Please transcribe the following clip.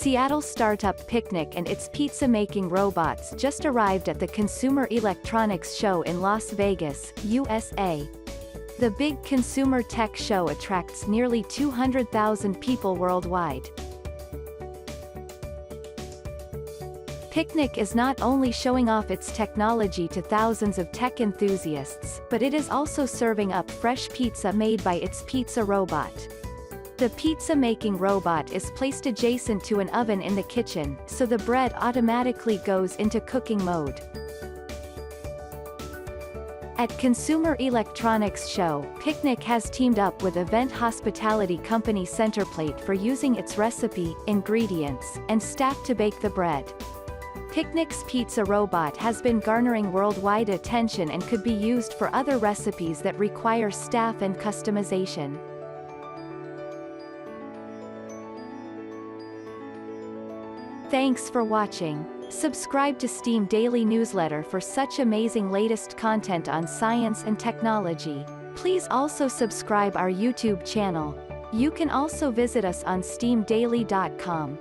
Seattle startup Picnic and its pizza-making robots just arrived at the Consumer Electronics Show in Las Vegas, USA. The big consumer tech show attracts nearly 200,000 people worldwide. Picnic is not only showing off its technology to thousands of tech enthusiasts, but it is also serving up fresh pizza made by its pizza robot. The pizza-making robot is placed adjacent to an oven in the kitchen, so the bread automatically goes into cooking mode. At Consumer Electronics Show, Picnic has teamed up with event hospitality company Centerplate for using its recipe, ingredients, and staff to bake the bread. Picnic's pizza robot has been garnering worldwide attention and could be used for other recipes that require staff and customization. Thanks for watching. Subscribe to Steam Daily newsletter for such amazing latest content on science and technology. Please also subscribe our YouTube channel. You can also visit us on steamdaily.com.